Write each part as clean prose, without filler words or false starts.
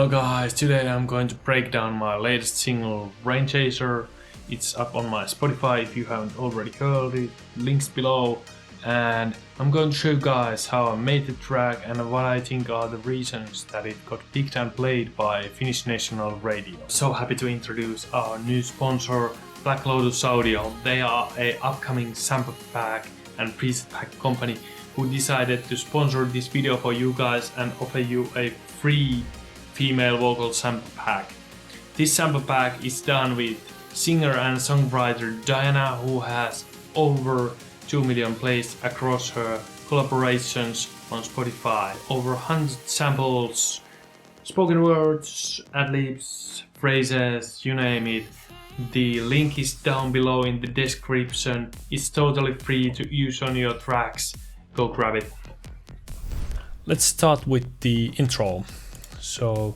Hello guys, today I'm going to break down my latest single, Rain Chaser. It's up on my Spotify if you haven't already heard it, links below. And I'm going to show you guys how I made the track and what I think are the reasons that it got picked and played by Finnish national radio. So happy to introduce our new sponsor, Black Lotus Audio. They are a upcoming sample pack and preset pack company who decided to sponsor this video for you guys and offer you a free female vocal sample pack. This sample pack is done with singer and songwriter Diana, who has over 2 million plays across her collaborations on Spotify. Over 100 samples, spoken words, ad-libs, phrases, you name it. The link is down below in the description. It's totally free to use on your tracks. Go grab it. Let's start with the intro. So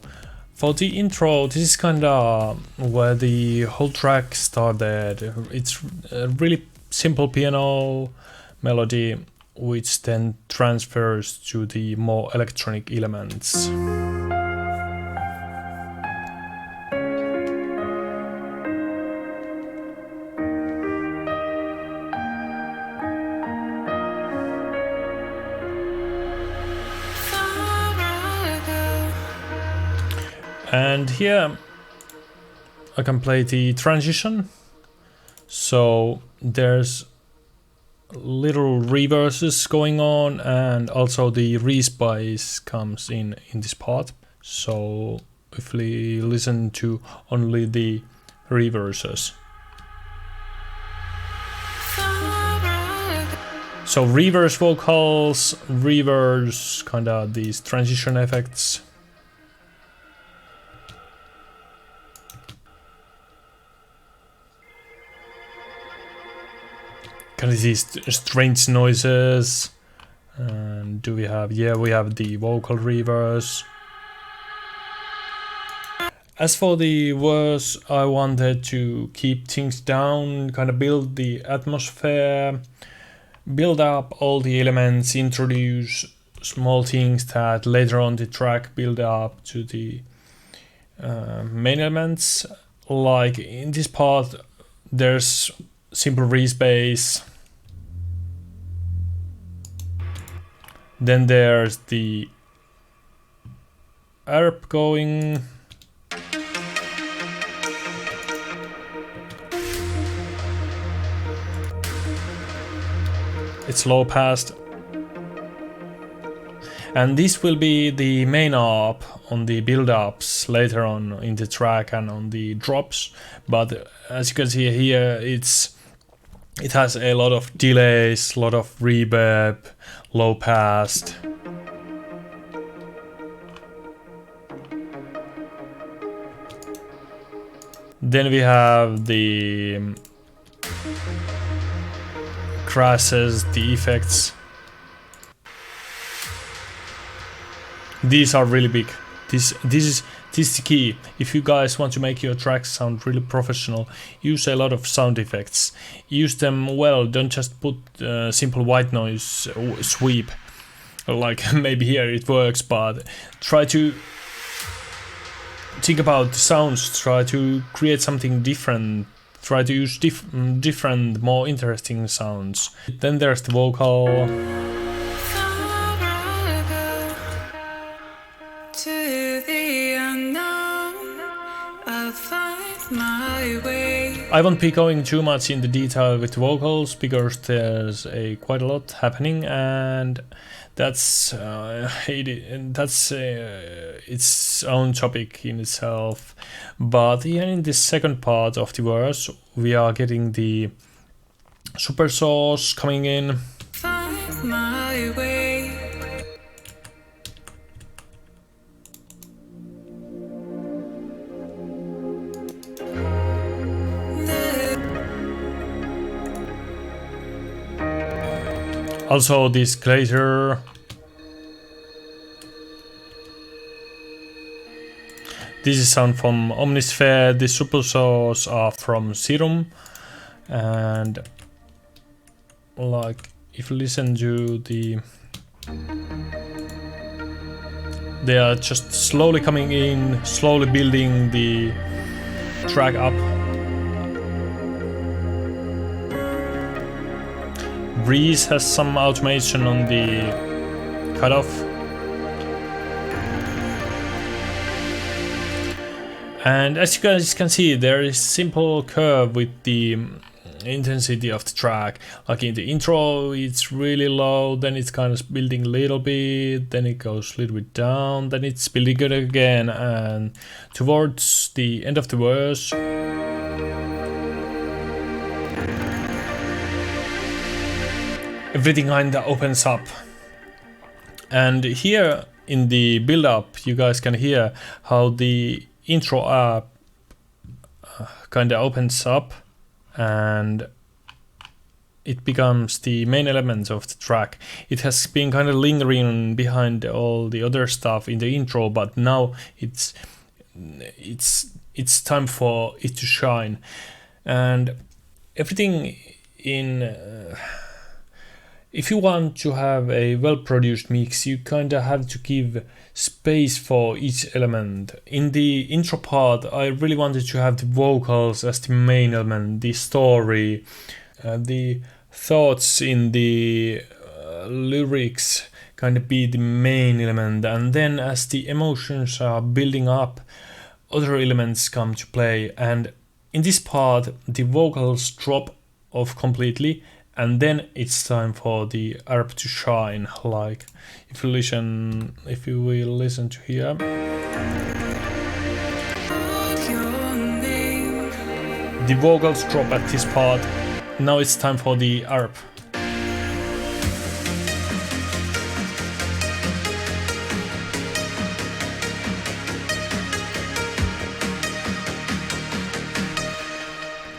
for the intro, this is kinda where the whole track started. It's a really simple piano melody which then transfers to the more electronic elements. And here I can play the transition. So there's little reverses going on, and also the respice comes in this part. So if we listen to only the reverses. So reverse vocals, reverse kinda these transition effects. Kind of these strange noises. And do we have, yeah, we have the vocal reverse. As for the verse, I wanted to keep things down, kind of build the atmosphere, build up all the elements, introduce small things that later on the track build up to the main elements. Like in this part, there's simple rebass. Then there's the ARP going. It's low passed. And this will be the main ARP on the build-ups later on in the track and on the drops. But as you can see here, it has a lot of delays, a lot of reverb, low passed. Then we have the crashes, the effects. These are really big. This is the key. If you guys want to make your tracks sound really professional, use a lot of sound effects. Use them well. Don't just put simple white noise sweep. Like maybe here it works, but try to think about the sounds. Try to create something different. Try to use different, more interesting sounds. Then there's the vocal. I won't be going too much into detail with vocals because there's quite a lot happening, and that's its own topic in itself. But here in this second part of the verse, we are getting the super sauce coming in. Find my way. Also this glacier. This is sound from Omnisphere. The super sauce are from Serum, and like if you listen to the They are just slowly coming in, slowly building the track up. Breeze has some automation on the cutoff. And as you guys can see, there is simple curve with the intensity of the track. Like in the intro it's really low, then it's kind of building a little bit, then it goes a little bit down, then it's building it again, and towards the end of the verse everything kinda opens up. And here in the build up you guys can hear how the intro app kinda opens up and it becomes the main element of the track. It has been kind of lingering behind all the other stuff in the intro, but now it's time for it to shine. And everything in if you want to have a well-produced mix, you kind of have to give space for each element. In the intro part, I really wanted to have the vocals as the main element, the story, the thoughts in the lyrics kind of be the main element, and then as the emotions are building up, other elements come to play. And in this part, the vocals drop off completely, and then it's time for the harp to shine. Like if you will listen to here, the vocals drop at this part. Now it's time for the harp.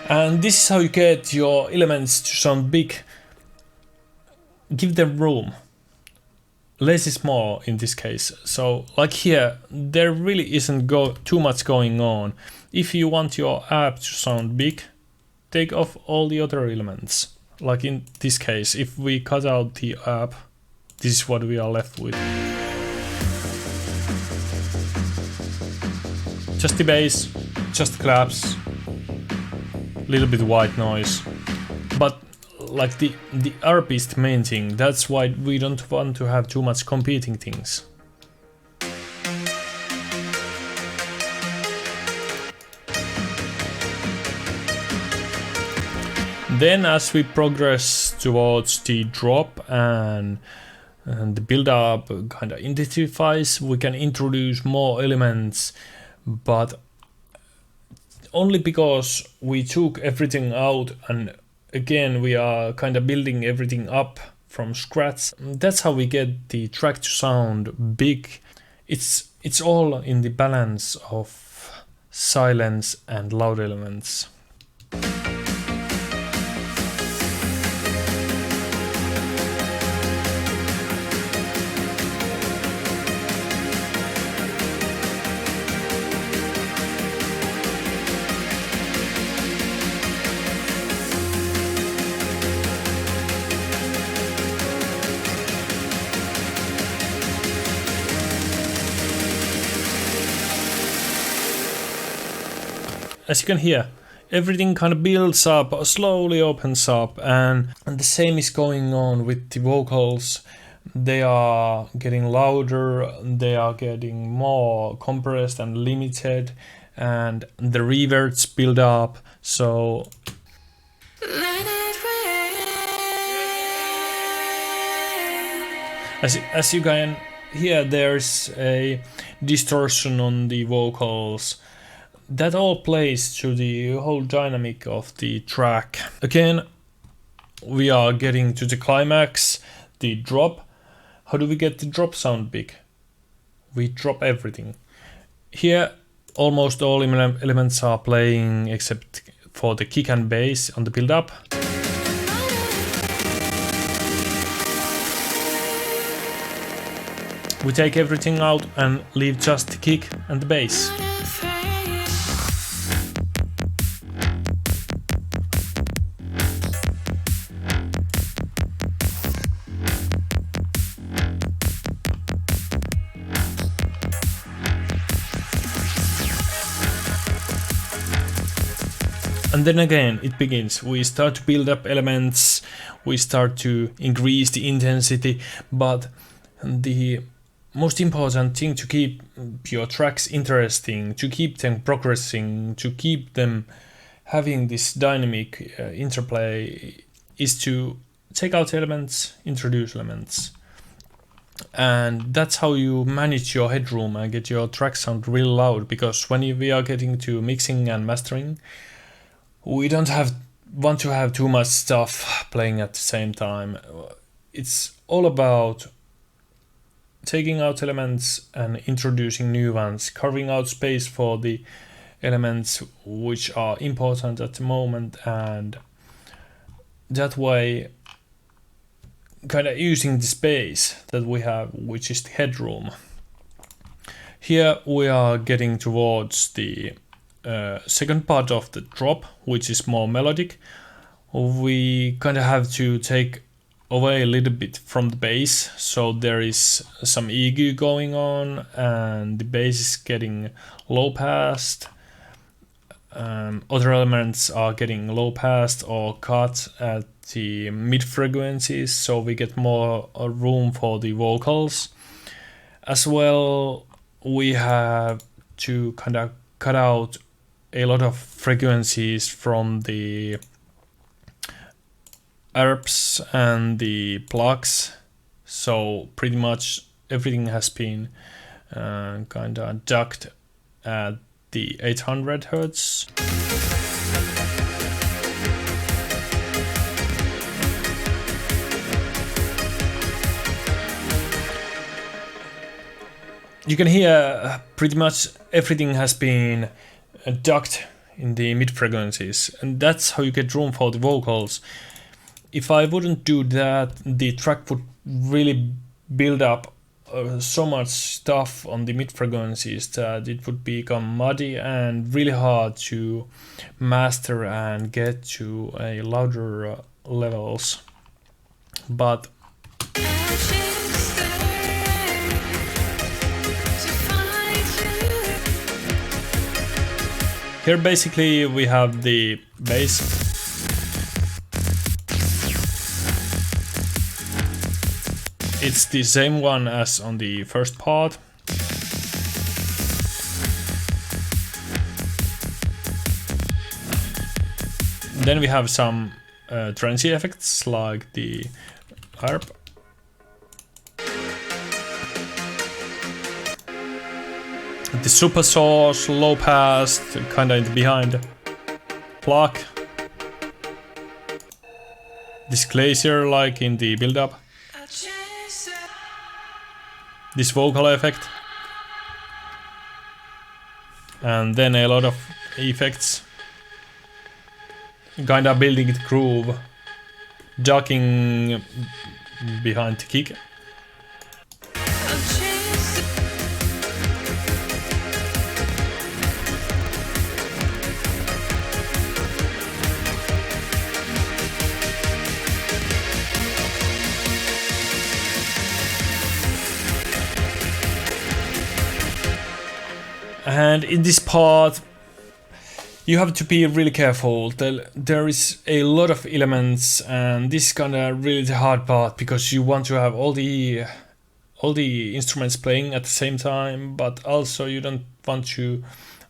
And this is how you get your elements to sound big. Give them room. Less is more in this case. So like here, there really isn't too much going on. If you want your app to sound big, take off all the other elements. Like in this case, if we cut out the app, this is what we are left with. Just the bass, just the claps, little bit white noise, but like the harp is the main thing. That's why we don't want to have too much competing things. Then as we progress towards the drop and the build up kind of intensifies, we can introduce more elements, but only because we took everything out and again we are kind of building everything up from scratch. That's how we get the track to sound big. It's all in the balance of silence and loud elements. As you can hear, everything kind of builds up, slowly opens up, and the same is going on with the vocals. They are getting louder, they are getting more compressed and limited, and the reverbs build up. So as you can hear, there's a distortion on the vocals. That all plays to the whole dynamic of the track. Again, we are getting to the climax, the drop. How do we get the drop sound big? We drop everything. Here, almost all elements are playing except for the kick and bass on the build up. We take everything out and leave just the kick and the bass. And then again it begins. We start to build up elements, we start to increase the intensity, but the most important thing to keep your tracks interesting, to keep them progressing, to keep them having this dynamic interplay is to take out elements, introduce elements. And that's how you manage your headroom and get your track sound real loud, because when we are getting to mixing and mastering, we don't want to have too much stuff playing at the same time. It's all about taking out elements and introducing new ones, carving out space for the elements which are important at the moment, and that way kind of using the space that we have, which is the headroom. Here we are getting towards the second part of the drop, which is more melodic. We kind of have to take away a little bit from the bass, so there is some EQ going on and the bass is getting low passed. Other elements are getting low passed or cut at the mid frequencies, so we get more room for the vocals. As well, we have to kind of cut out a lot of frequencies from the ARPs and the plugs, so pretty much everything has been kind of ducked at the 800 Hertz. You can hear pretty much everything has been ducked in the mid frequencies, and that's how you get room for the vocals. If I wouldn't do that, the track would really build up so much stuff on the mid frequencies that it would become muddy and really hard to master and get to a louder levels. But here basically we have the bass. It's the same one as on the first part. Then we have some trancey effects like the harp. The super source, low pass, kinda in the behind. Plug. This glacier like in the build up. This vocal effect, and then a lot of effects, kinda building the groove, ducking behind the kick. And in this part, you have to be really careful. There is a lot of elements, and this is kinda really the hard part, because you want to have all the instruments playing at the same time, but also you don't want to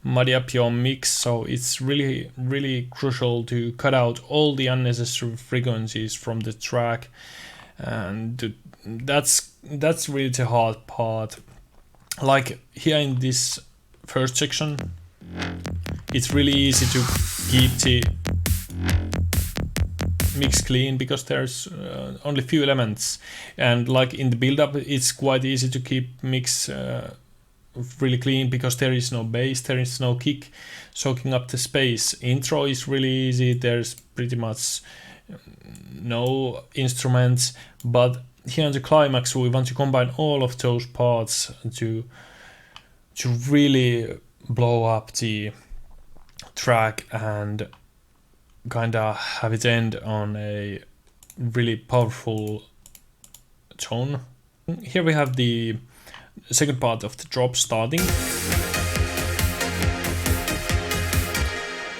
muddy up your mix. So it's really crucial to cut out all the unnecessary frequencies from the track, and that's really the hard part. Like here in this first section, it's really easy to keep the mix clean because there's only few elements, and like in the build-up it's quite easy to keep mix really clean because there is no bass, there is no kick soaking up the space. Intro is really easy, there's pretty much no instruments, but here in the climax we want to combine all of those parts to really blow up the track and kinda have it end on a really powerful tone. Here we have the second part of the drop starting.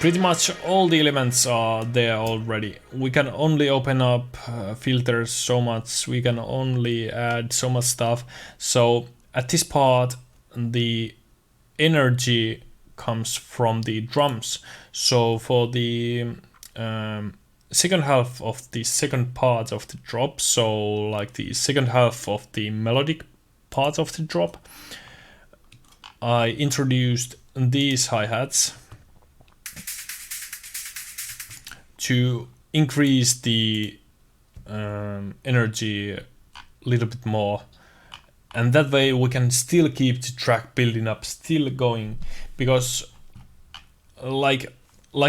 Pretty much all the elements are there already. We can only open up filters so much, we can only add so much stuff. So at this part the energy comes from the drums. So for the second half of the second part of the drop, so like the second half of the melodic part of the drop, I introduced these hi-hats to increase the energy a little bit more, and that way we can still keep the track building up, still going, because like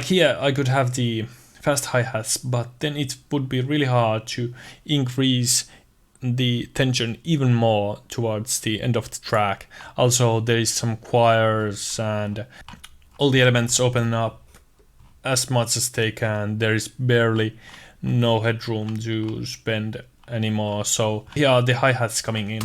here I could have the fast hi-hats, but then it would be really hard to increase the tension even more towards the end of the track. Also there is some choirs and all the elements open up as much as they can. There is barely no headroom to spend anymore. So here are the hi-hats coming in.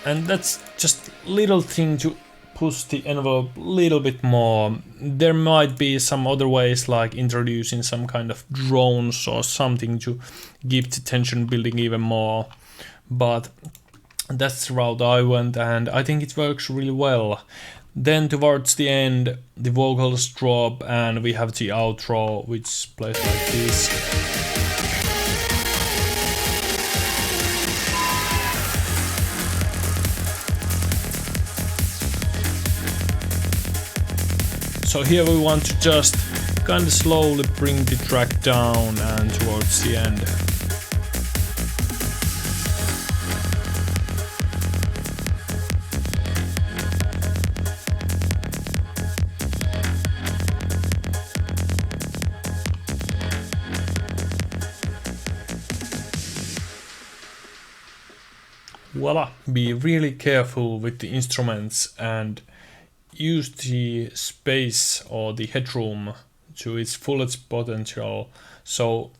And that's just little thing to push the envelope a little bit more. There might be some other ways, like introducing some kind of drones or something to keep the tension building even more, but that's the route I went and I think it works really well. Then towards the end the vocals drop and we have the outro, which plays like this. So here we want to just kind of slowly bring the track down and towards the end. Voila! Be really careful with the instruments and use the space or the headroom to its fullest potential. So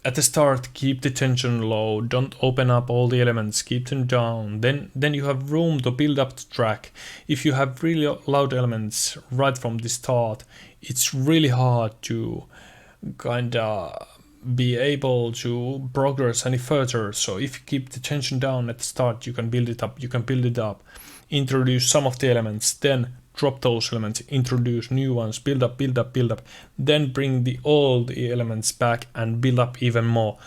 at the start keep the tension low, don't open up all the elements, keep them down, then you have room to build up the track. If you have really loud elements right from the start, it's really hard to kinda be able to progress any further. So if you keep the tension down at the start, you can build it up, introduce some of the elements, then drop those elements, introduce new ones, build up, then bring all the elements back and build up even more.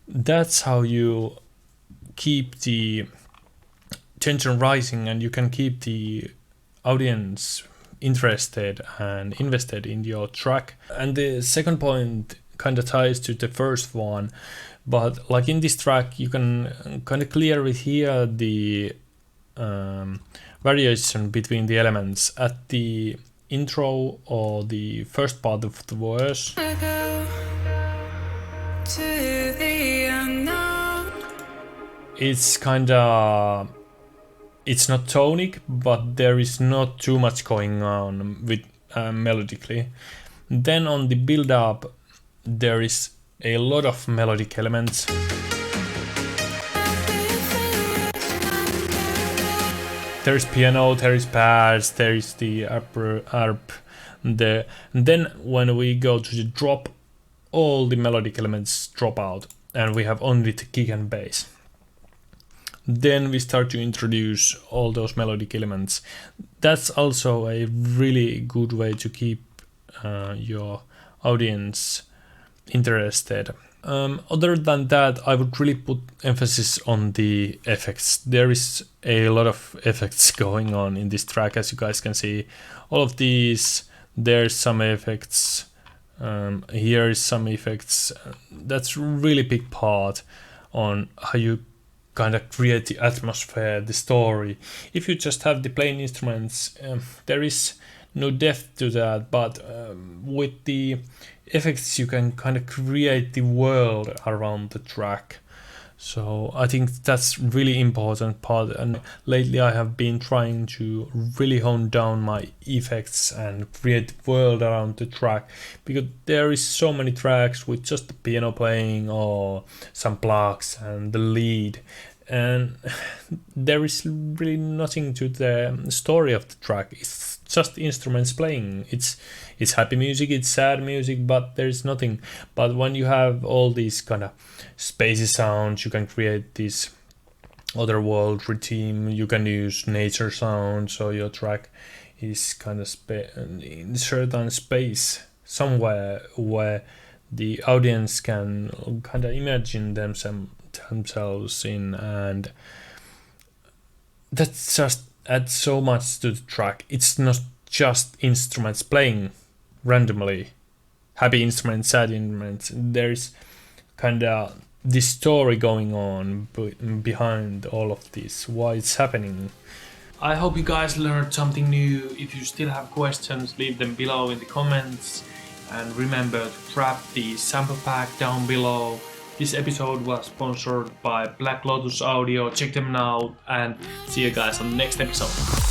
That's how you keep the tension rising and you can keep the audience interested and invested in your track. And the second point kind of ties to the first one, but like in this track you can kind of clearly hear the variation between the elements at the intro or the first part of the verse. It's kinda, it's not tonic, but there is not too much going on with melodically. Then on the build up there is a lot of melodic elements. There is piano, there is bass, there is the arp, and then when we go to the drop, all the melodic elements drop out and we have only the kick and bass. Then we start to introduce all those melodic elements. That's also a really good way to keep your audience interested. Other than that, I would really put emphasis on the effects. There is a lot of effects going on in this track, as you guys can see. All of these, there's some effects, here is some effects. That's really big part on how you kind of create the atmosphere, the story. If you just have the plain instruments, there is no depth to that, but with the effects you can kind of create the world around the track. So I think that's really important part, and lately I have been trying to really hone down my effects and create world around the track, because there is so many tracks with just the piano playing or some blocks and the lead, and there is really nothing to the story of the track. It's just instruments playing. It's happy music, it's sad music, but there's nothing. But when you have all these kind of spacey sounds, you can create this otherworld rhythm. You can use nature sounds, so your track is kind of in certain space somewhere where the audience can kind of imagine themselves in, and that just adds so much to the track. It's not just instruments playing randomly, happy instruments, sad instruments. There's kind of this story going on behind all of this, why it's happening. I hope you guys learned something new. If you still have questions, leave them below in the comments, and remember to grab the sample pack down below. This episode was sponsored by Black Lotus Audio. Check them out and see you guys on the next episode.